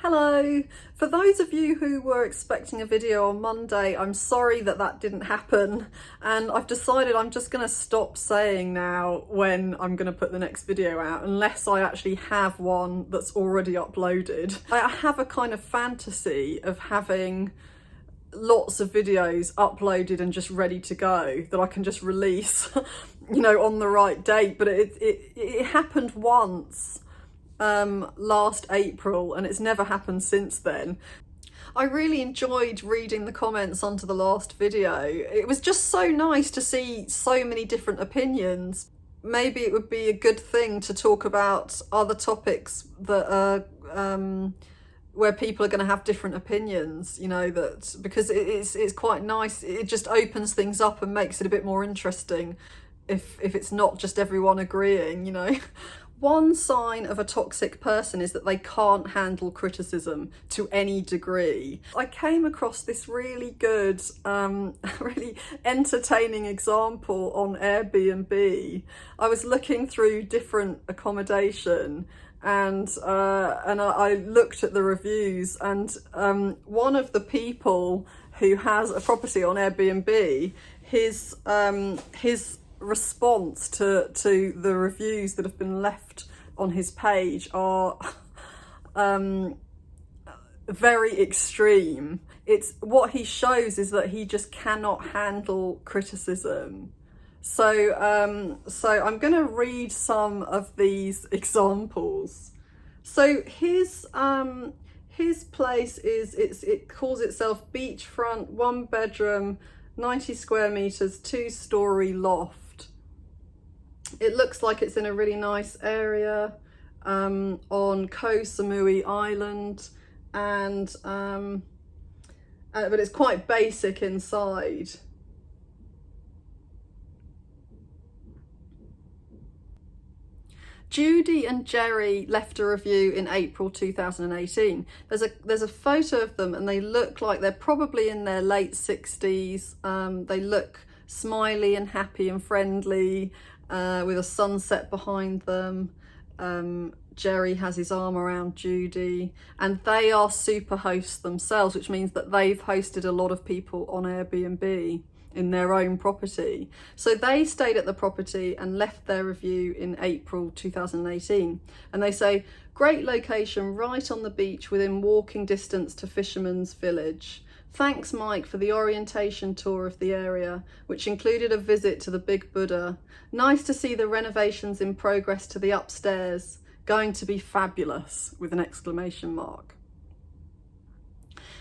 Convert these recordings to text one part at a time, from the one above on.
Hello! For those of you who were expecting a video on Monday, I'm sorry that didn't happen, and I've decided I'm just going to stop saying now when I'm going to put the next video out unless I actually have one that's already uploaded. I have a kind of fantasy of having lots of videos uploaded and just ready to go that I can just release on the right date, but it happened once last April and it's never happened since then. I really enjoyed reading the comments onto the last video. It was just so nice to see so many different opinions. Maybe it would be a good thing to talk about other topics that are where people are going to have different opinions, because it's quite nice. It just opens things up and makes it a bit more interesting if it's not just everyone agreeing. One sign of a toxic person is that they can't handle criticism to any degree. I came across this really good, really entertaining example on Airbnb. I was looking through different accommodation and I looked at the reviews, and one of the people who has a property on Airbnb, his response to the reviews that have been left on his page are very extreme. It's what he shows is that he just cannot handle criticism. So I'm going to read some of these examples. So his place it calls itself beachfront, 1 bedroom, 90 square meters, 2-story loft. It looks like it's in a really nice area on Koh Samui Island, and but it's quite basic inside. Judy and Jerry left a review in April 2018. There's a photo of them and they look like they're probably in their late 60s. They look smiley and happy and friendly, with a sunset behind them. Jerry has his arm around Judy, and they are super hosts themselves, which means that they've hosted a lot of people on Airbnb in their own property. So they stayed at the property and left their review in April 2018. And they say, great location right on the beach within walking distance to Fisherman's Village. Thanks, Mike, for the orientation tour of the area, which included a visit to the Big Buddha. Nice to see the renovations in progress to the upstairs. Going to be fabulous, with an exclamation mark.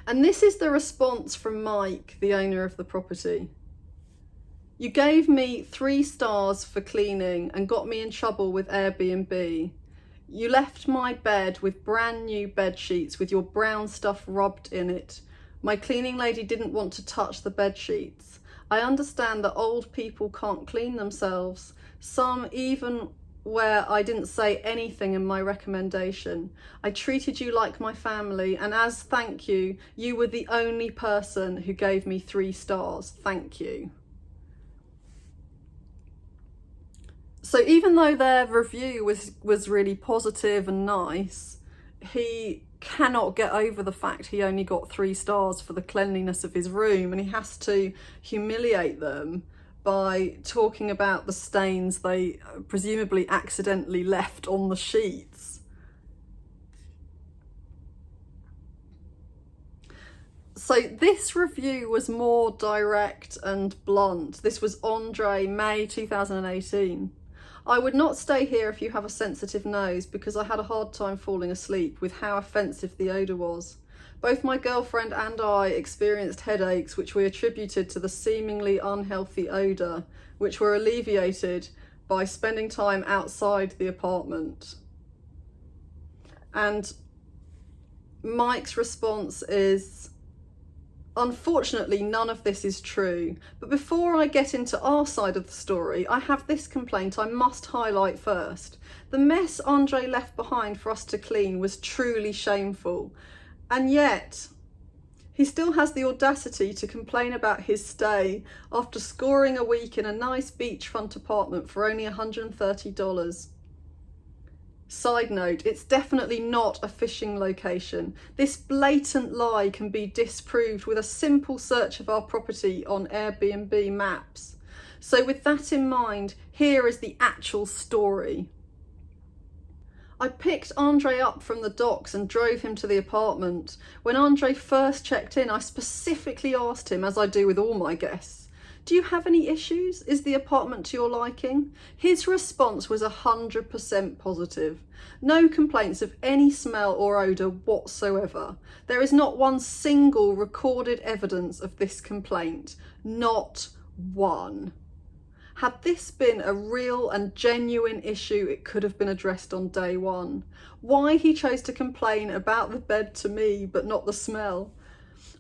And this is the response from Mike, the owner of the property. You gave me 3 stars for cleaning and got me in trouble with Airbnb. You left my bed with brand new bed sheets with your brown stuff rubbed in it. My cleaning lady didn't want to touch the bed sheets. I understand that old people can't clean themselves, some even where I didn't say anything in my recommendation. I treated you like my family, and as thank you, you were the only person who gave me 3 stars. Thank you. So even though their review was really positive and nice, he cannot get over the fact he only got 3 stars for the cleanliness of his room, and he has to humiliate them by talking about the stains they presumably accidentally left on the sheets. So this review was more direct and blunt. This was Andre, May 2018. I would not stay here if you have a sensitive nose, because I had a hard time falling asleep with how offensive the odour was. Both my girlfriend and I experienced headaches which we attributed to the seemingly unhealthy odour, which were alleviated by spending time outside the apartment. And Mike's response is, unfortunately, none of this is true. But before I get into our side of the story, I have this complaint I must highlight first. The mess Andre left behind for us to clean was truly shameful. And yet, he still has the audacity to complain about his stay after scoring a week in a nice beachfront apartment for only $130. Side note, it's definitely not a fishing location. This blatant lie can be disproved with a simple search of our property on Airbnb maps. So with that in mind, here is the actual story. I picked Andre up from the docks and drove him to the apartment. When Andre first checked in, I specifically asked him, as I do with all my guests, "Do you have any issues? Is the apartment to your liking?" His response was 100% positive. No complaints of any smell or odour whatsoever. There is not one single recorded evidence of this complaint. Not one. Had this been a real and genuine issue, it could have been addressed on day one. Why he chose to complain about the bed to me, but not the smell?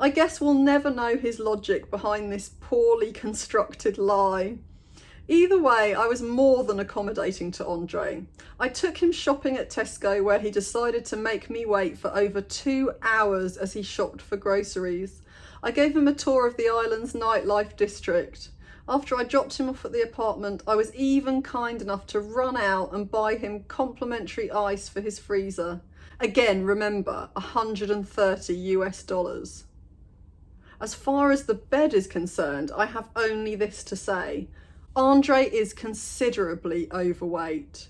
I guess we'll never know his logic behind this poorly constructed lie. Either way, I was more than accommodating to Andre. I took him shopping at Tesco, where he decided to make me wait for over 2 hours as he shopped for groceries. I gave him a tour of the island's nightlife district. After I dropped him off at the apartment, I was even kind enough to run out and buy him complimentary ice for his freezer. Again, remember, $130 US. As far as the bed is concerned, I have only this to say. Andre is considerably overweight.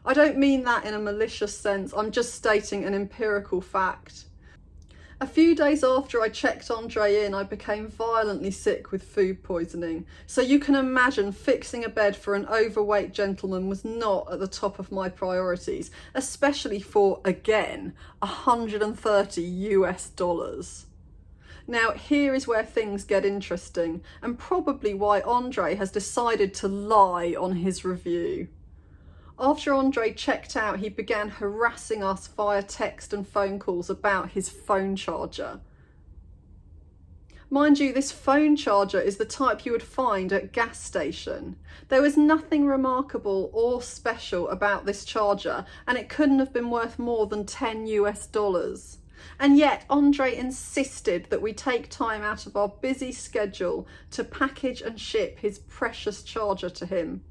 I don't mean that in a malicious sense, I'm just stating an empirical fact. A few days after I checked Andre in, I became violently sick with food poisoning. So you can imagine fixing a bed for an overweight gentleman was not at the top of my priorities, especially for, again, $130 US. Now, here is where things get interesting, and probably why Andre has decided to lie on his review. After Andre checked out, he began harassing us via text and phone calls about his phone charger. Mind you, this phone charger is the type you would find at gas station. There was nothing remarkable or special about this charger, and it couldn't have been worth more than $10 US. And yet Andre insisted that we take time out of our busy schedule to package and ship his precious charger to him.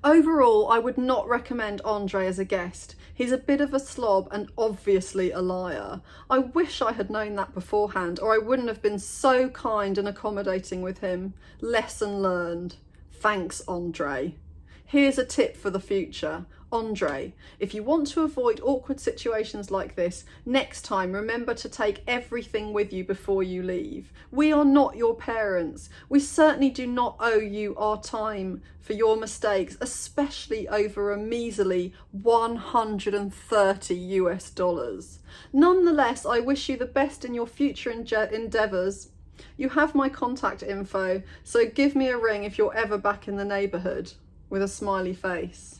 Overall, I would not recommend Andre as a guest. He's a bit of a slob and obviously a liar. I wish I had known that beforehand, or I wouldn't have been so kind and accommodating with him. Lesson learned. Thanks, Andre. Here's a tip for the future. Andre, if you want to avoid awkward situations like this, next time remember to take everything with you before you leave. We are not your parents. We certainly do not owe you our time for your mistakes, especially over a measly $130 US. Nonetheless, I wish you the best in your future endeavours. You have my contact info, so give me a ring if you're ever back in the neighbourhood, with a smiley face.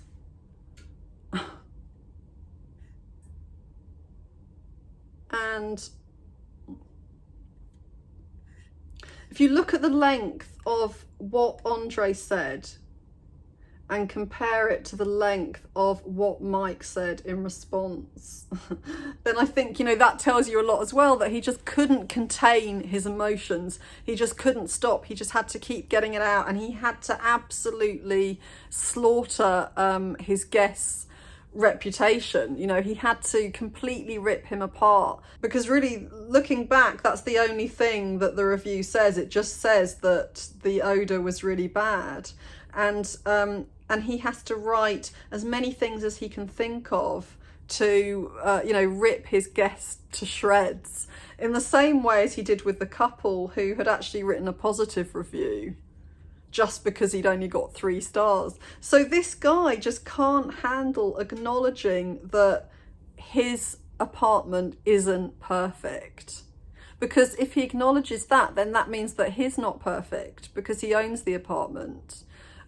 And if you look at the length of what Andre said and compare it to the length of what Mike said in response, then I think, that tells you a lot as well, that he just couldn't contain his emotions. He just couldn't stop. He just had to keep getting it out, and he had to absolutely slaughter his guests' reputation. He had to completely rip him apart, because really, looking back, that's the only thing that the review says. It just says that the odour was really bad, and he has to write as many things as he can think of to rip his guests to shreds, in the same way as he did with the couple who had actually written a positive review just because he'd only got 3 stars. So this guy just can't handle acknowledging that his apartment isn't perfect. Because if he acknowledges that, then that means that he's not perfect, because he owns the apartment.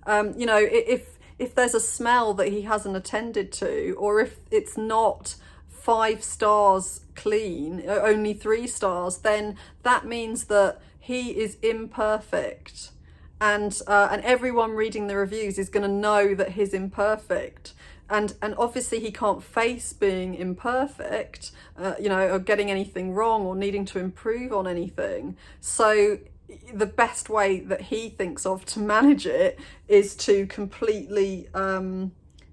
If there's a smell that he hasn't attended to, or if it's not 5 stars clean, only 3 stars, then that means that he is imperfect. And everyone reading the reviews is going to know that he's imperfect. And obviously he can't face being imperfect, or getting anything wrong or needing to improve on anything. So the best way that he thinks of to manage it is to completely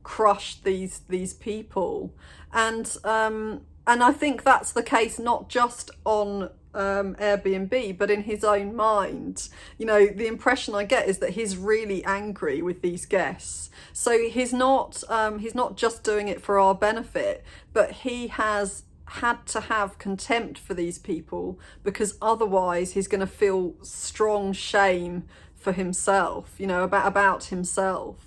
crush these people. And I think that's the case not just on Airbnb, but in his own mind. You know, the impression I get is that he's really angry with these guests. So he's not just doing it for our benefit, but he has had to have contempt for these people, because otherwise he's going to feel strong shame for himself, you know, about himself.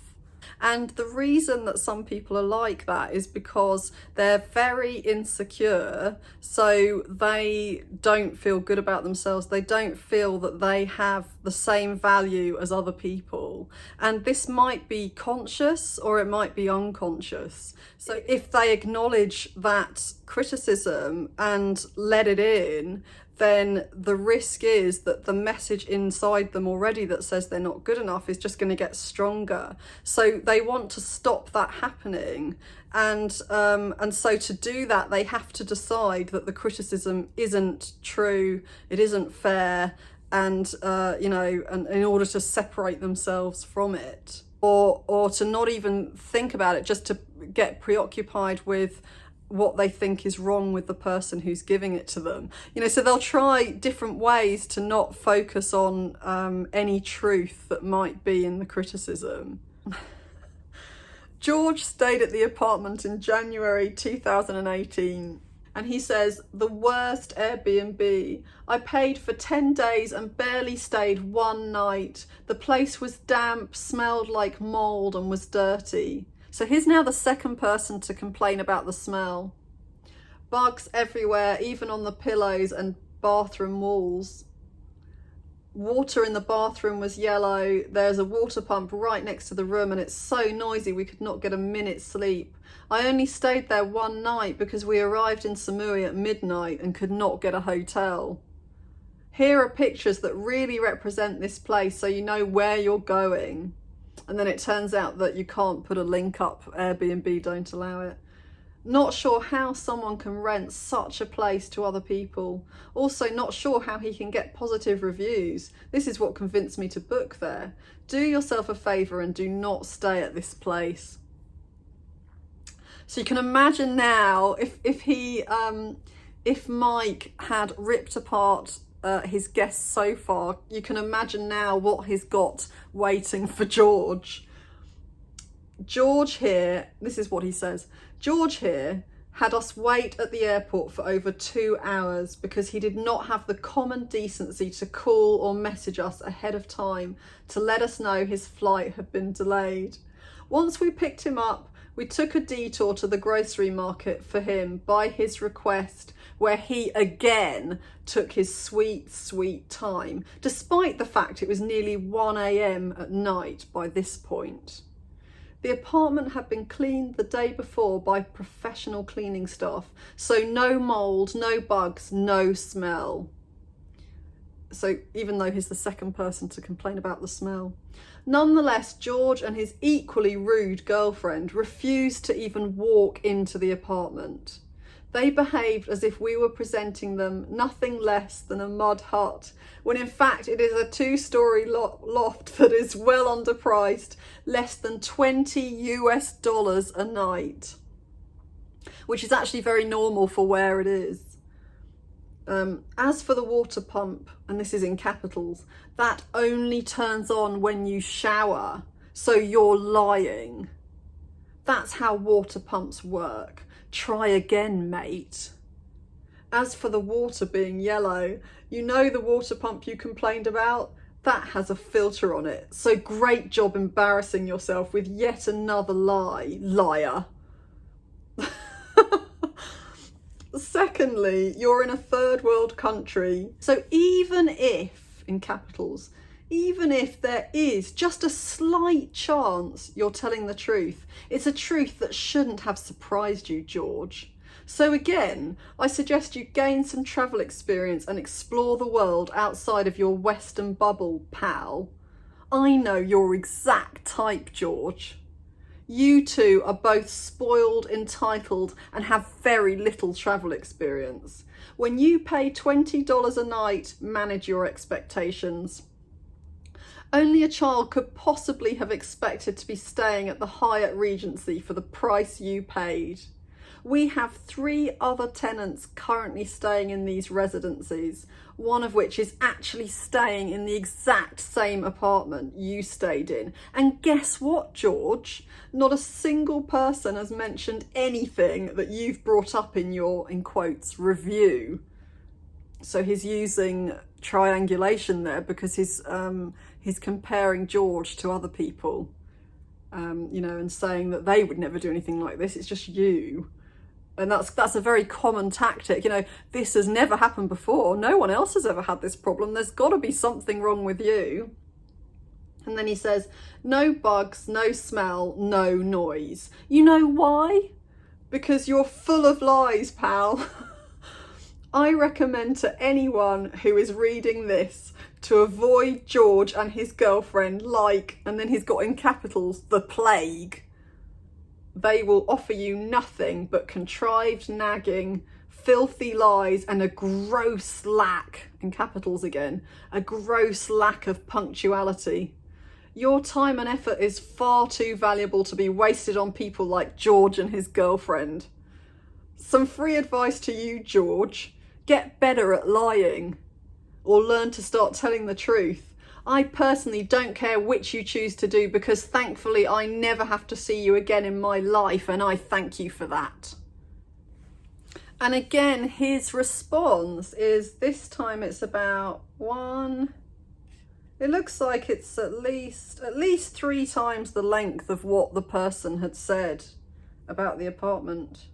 And the reason that some people are like that is because they're very insecure, so they don't feel good about themselves. They don't feel that they have the same value as other people. And this might be conscious or it might be unconscious. So if they acknowledge that criticism and let it in, then the risk is that the message inside them already that says they're not good enough is just going to get stronger. So they want to stop that happening. And so to do that, they have to decide that the criticism isn't true, it isn't fair, and, you know, and in order to separate themselves from it, or to not even think about it, just to get preoccupied with what they think is wrong with the person who's giving it to them. You know, so they'll try different ways to not focus on any truth that might be in the criticism. George stayed at the apartment in January 2018, and he says, "The worst Airbnb. I paid for 10 days and barely stayed one night. The place was damp, smelled like mold, and was dirty." So he's now the second person to complain about the smell. Bugs everywhere, even on the pillows and bathroom walls. Water in the bathroom was yellow. There's a water pump right next to the room and it's so noisy we could not get a minute's sleep. I only stayed there one night because we arrived in Samui at midnight and could not get a hotel. Here are pictures that really represent this place so you know where you're going. And then it turns out that you can't put a link up. Airbnb don't allow it. Not sure how someone can rent such a place to other people. Also not sure how he can get positive reviews. This is what convinced me to book there. Do yourself a favour and do not stay at this place. So you can imagine now if Mike had ripped apart his guests so far, you can imagine now what he's got waiting for George. George here, this is what he says. George here had us wait at the airport for over 2 hours because he did not have the common decency to call or message us ahead of time to let us know his flight had been delayed. Once we picked him up, we took a detour to the grocery market for him by his request, where he again took his sweet time, despite the fact it was nearly 1 a.m. at night by this point. The apartment had been cleaned the day before by professional cleaning staff, so no mould, no bugs, no smell. So even though he's the second person to complain about the smell. Nonetheless, George and his equally rude girlfriend refused to even walk into the apartment. They behaved as if we were presenting them nothing less than a mud hut, when in fact it is a 2-story loft that is well underpriced, less than $20 a night, which is actually very normal for where it is. As for the water pump, and this is in capitals, that only turns on when you shower, so you're lying. That's how water pumps work. Try again, mate. As for the water being yellow, you know the water pump you complained about? That has a filter on it, so great job embarrassing yourself with yet another lie, liar. Secondly, you're in a third world country, so even if, in capitals, even if there is just a slight chance you're telling the truth, it's a truth that shouldn't have surprised you, George. So again, I suggest you gain some travel experience and explore the world outside of your Western bubble, pal. I know your exact type, George. You two are both spoiled, entitled, and have very little travel experience. When you pay $20 a night, manage your expectations. Only a child could possibly have expected to be staying at the Hyatt Regency for the price you paid. We have 3 other tenants currently staying in these residencies, one of which is actually staying in the exact same apartment you stayed in. And guess what, George? Not a single person has mentioned anything that you've brought up in your, in quotes, review. So he's using triangulation there because he's comparing George to other people, you know, and saying that they would never do anything like this. It's just you. And that's a very common tactic. You know, this has never happened before. No one else has ever had this problem. There's got to be something wrong with you. And then he says, no bugs, no smell, no noise. You know why? Because you're full of lies, pal. I recommend to anyone who is reading this to avoid George and his girlfriend like, and then he's got in capitals, the plague. They will offer you nothing but contrived nagging, filthy lies, and a gross lack, in capitals again, a gross lack of punctuality. Your time and effort is far too valuable to be wasted on people like George and his girlfriend. Some free advice to you, George. Get better at lying, or learn to start telling the truth. I personally don't care which you choose to do, because thankfully I never have to see you again in my life, and I thank you for that. And again, his response is, this time it's about it looks like it's at least 3 times the length of what the person had said about the apartment.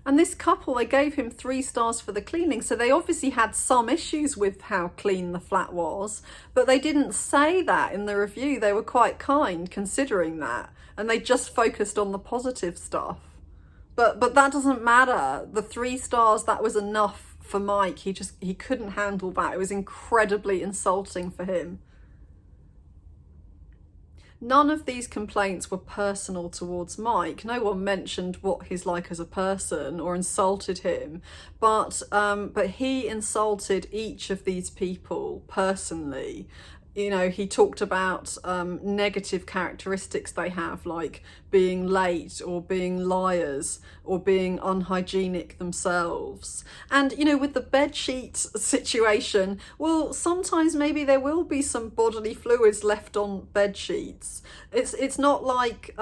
And this couple, they gave him 3 stars for the cleaning, so they obviously had some issues with how clean the flat was, but they didn't say that in the review. They were quite kind considering that, and they just focused on the positive stuff. But that doesn't matter. The 3 stars, that was enough for Mike. He couldn't handle that. It was incredibly insulting for him. None of these complaints were personal towards Mike. No one mentioned what he's like as a person or insulted him, but he insulted each of these people personally. You know, he talked about negative characteristics they have, like being late or being liars or being unhygienic themselves. And, you know, with the bedsheet situation, well, sometimes maybe there will be some bodily fluids left on bed sheets. It's not like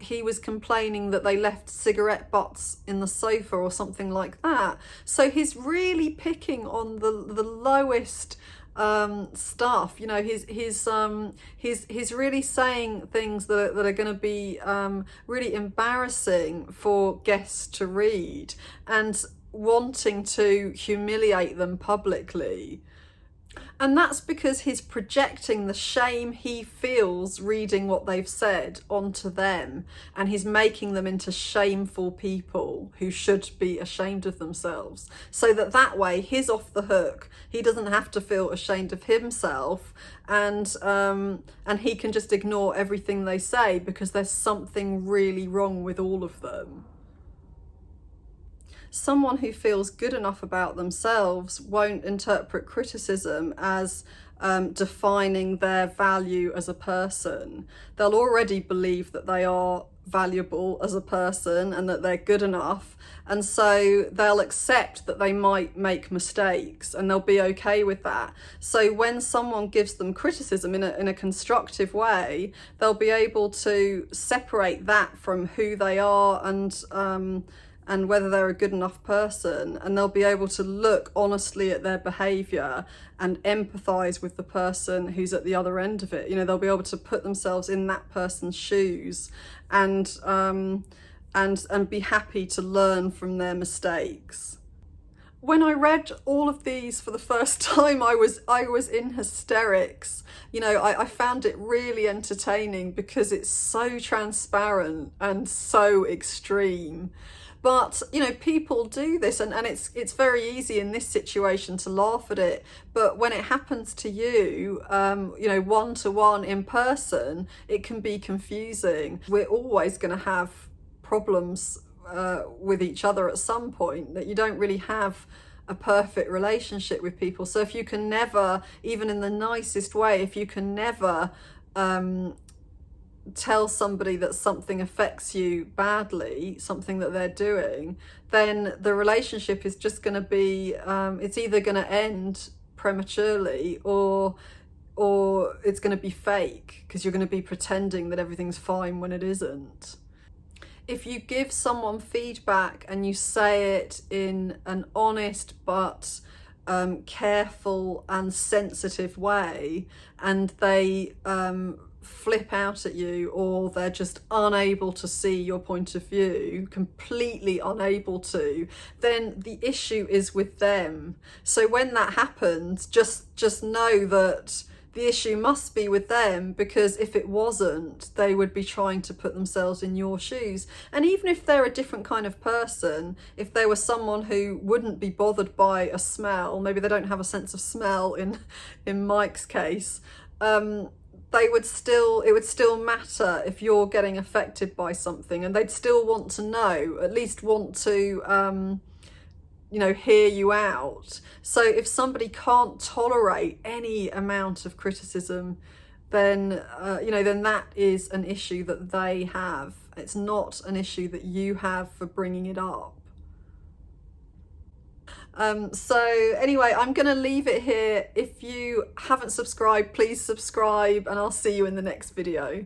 he was complaining that they left cigarette butts in the sofa or something like that. So he's really picking on the lowest stuff. You know, he's really saying things that are going to be really embarrassing for guests to read, and wanting to humiliate them publicly. And that's because he's projecting the shame he feels reading what they've said onto them, and he's making them into shameful people who should be ashamed of themselves, so that way he's off the hook. He doesn't have to feel ashamed of himself, and he can just ignore everything they say because there's something really wrong with all of them. Someone who feels good enough about themselves won't interpret criticism as defining their value as a person. They'll already believe that they are valuable as a person and that they're good enough, and so they'll accept that they might make mistakes and they'll be okay with that. So when someone gives them criticism in a constructive way, they'll be able to separate that from who they are and whether they're a good enough person, and they'll be able to look honestly at their behaviour and empathise with the person who's at the other end of it. You know, they'll be able to put themselves in that person's shoes and be happy to learn from their mistakes. When I read all of these for the first time, I was in hysterics. You know, I found it really entertaining because it's so transparent and so extreme. But, you know, people do this, and it's very easy in this situation to laugh at it. But when it happens to you, you know, one-to-one in person, it can be confusing. We're always going to have problems with each other at some point, that you don't really have a perfect relationship with people. So if you can never, even in the nicest way, if you can never tell somebody that something affects you badly, something that they're doing, then the relationship is just going to be, it's either going to end prematurely, or it's going to be fake, because you're going to be pretending that everything's fine when it isn't. If you give someone feedback and you say it in an honest but careful and sensitive way, and they flip out at you, or they're just unable to see your point of view, completely unable to, then the issue is with them. So when that happens, just know that the issue must be with them, because if it wasn't, they would be trying to put themselves in your shoes. And even if they're a different kind of person, if they were someone who wouldn't be bothered by a smell, maybe they don't have a sense of smell in Mike's case, it would still matter if you're getting affected by something, and they'd still want to know, at least want to you know, hear you out. So if somebody can't tolerate any amount of criticism, then you know, then that is an issue that they have. It's not an issue that you have for bringing it up. So anyway, I'm going to leave it here. If you haven't subscribed, please subscribe, and I'll see you in the next video.